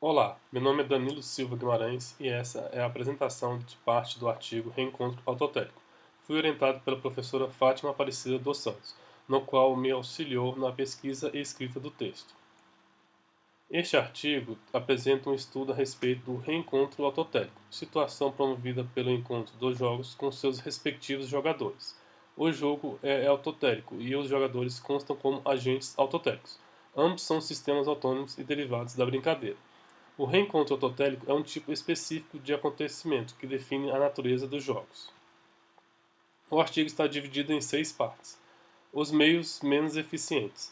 Olá, meu nome é Danilo Silva Guimarães e essa é a apresentação de parte do artigo Reencontro Autotélico. Fui orientado pela professora Fátima Aparecida dos Santos, no qual me auxiliou na pesquisa e escrita do texto. Este artigo apresenta um estudo a respeito do reencontro autotélico, situação promovida pelo encontro dos jogos com seus respectivos jogadores. O jogo é autotélico e os jogadores constam como agentes autotélicos. Ambos são sistemas autônomos e derivados da brincadeira. O reencontro autotélico é um tipo específico de acontecimento que define a natureza dos jogos. O artigo está dividido em 6 partes. Os meios menos eficientes.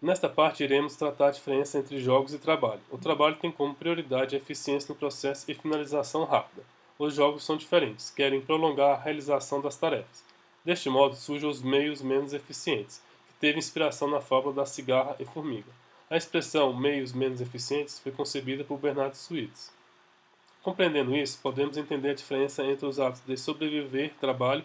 Nesta parte, iremos tratar a diferença entre jogos e trabalho. O trabalho tem como prioridade a eficiência no processo e finalização rápida. Os jogos são diferentes, querem prolongar a realização das tarefas. Deste modo, surgem os meios menos eficientes, que teve inspiração na fábula da cigarra e formiga. A expressão meios menos eficientes foi concebida por Bernard Suites. Compreendendo isso, podemos entender a diferença entre os atos de sobreviver, trabalho,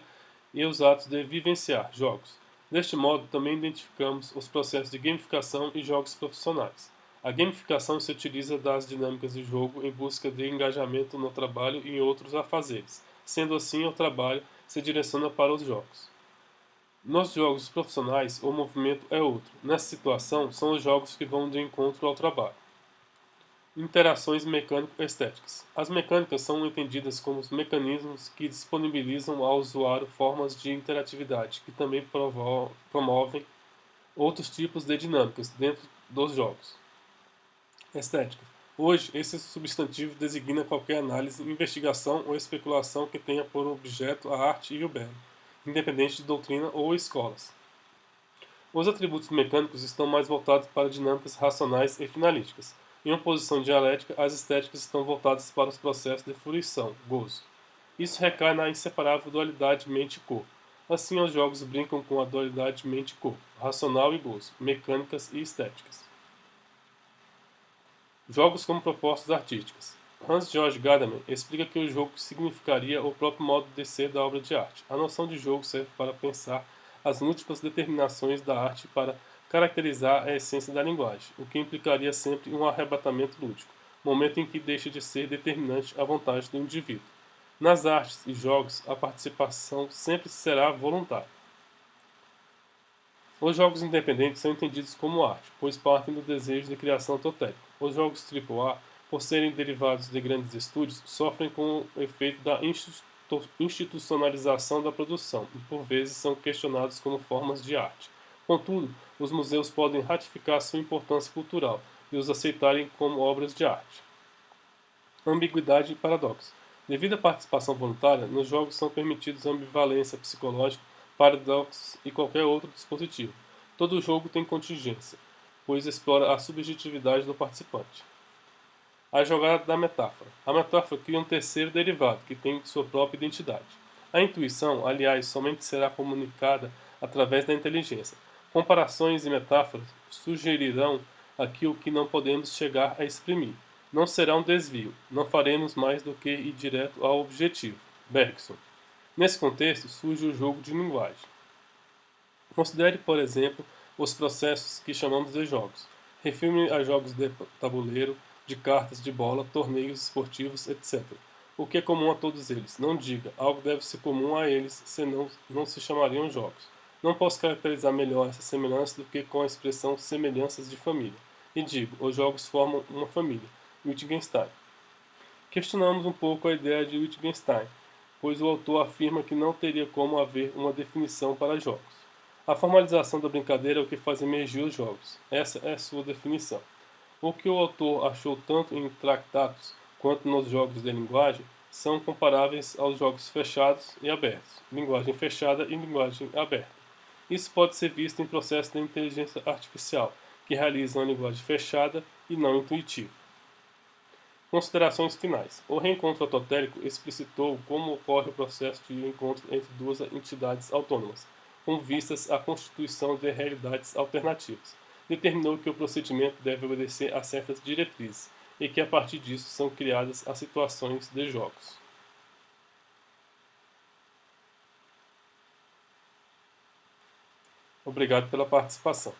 e os atos de vivenciar, jogos. Deste modo, também identificamos os processos de gamificação e jogos profissionais. A gamificação se utiliza das dinâmicas de jogo em busca de engajamento no trabalho e em outros afazeres. Sendo assim, o trabalho se direciona para os jogos. Nos jogos profissionais, o movimento é outro. Nessa situação, são os jogos que vão de encontro ao trabalho. Interações mecânico-estéticas. As mecânicas são entendidas como os mecanismos que disponibilizam ao usuário formas de interatividade que também promovem outros tipos de dinâmicas dentro dos jogos. Estética. Hoje, esse substantivo designa qualquer análise, investigação ou especulação que tenha por objeto a arte e o belo, independente de doutrina ou escolas. Os atributos mecânicos estão mais voltados para dinâmicas racionais e finalísticas. Em oposição dialética, as estéticas estão voltadas para os processos de fruição, gozo. Isso recai na inseparável dualidade mente-corpo. Assim, os jogos brincam com a dualidade mente-corpo, racional e gozo, mecânicas e estéticas. Jogos como propostas artísticas. Hans-Georg Gadamer explica que o jogo significaria o próprio modo de ser da obra de arte. A noção de jogo serve para pensar as múltiplas determinações da arte para caracterizar a essência da linguagem, o que implicaria sempre um arrebatamento lúdico, momento em que deixa de ser determinante a vontade do indivíduo. Nas artes e jogos, a participação sempre será voluntária. Os jogos independentes são entendidos como arte, pois partem do desejo de criação totélica. Os jogos AAA, por serem derivados de grandes estúdios, sofrem com o efeito da institucionalização da produção e, por vezes, são questionados como formas de arte. Contudo, os museus podem ratificar sua importância cultural e os aceitarem como obras de arte. Ambiguidade e paradoxo. Devido à participação voluntária, nos jogos são permitidos ambivalência psicológica, paradoxos e qualquer outro dispositivo. Todo jogo tem contingência, pois explora a subjetividade do participante. A jogada da metáfora. A metáfora cria um terceiro derivado, que tem sua própria identidade. A intuição, aliás, somente será comunicada através da inteligência. Comparações e metáforas sugerirão aquilo que não podemos chegar a exprimir. Não será um desvio, não faremos mais do que ir direto ao objetivo. Bergson. Nesse contexto surge o jogo de linguagem. Considere, por exemplo, os processos que chamamos de jogos. Refiro-me a jogos de tabuleiro, de cartas, de bola, torneios esportivos, etc. O que é comum a todos eles? Não diga, algo deve ser comum a eles, senão não se chamariam jogos. Não posso caracterizar melhor essa semelhança do que com a expressão semelhanças de família. E digo, os jogos formam uma família. Wittgenstein. Questionamos um pouco a ideia de Wittgenstein, pois o autor afirma que não teria como haver uma definição para jogos. A formalização da brincadeira é o que faz emergir os jogos. Essa é sua definição. O que o autor achou tanto em tratados quanto nos jogos de linguagem são comparáveis aos jogos fechados e abertos, linguagem fechada e linguagem aberta. Isso pode ser visto em processos de inteligência artificial, que realizam a linguagem fechada e não intuitiva. Considerações finais. O reencontro autotélico explicitou como ocorre o processo de encontro entre duas entidades autônomas, com vistas à constituição de realidades alternativas. Determinou que o procedimento deve obedecer a certas diretrizes e que a partir disso são criadas as situações de jogos. Obrigado pela participação.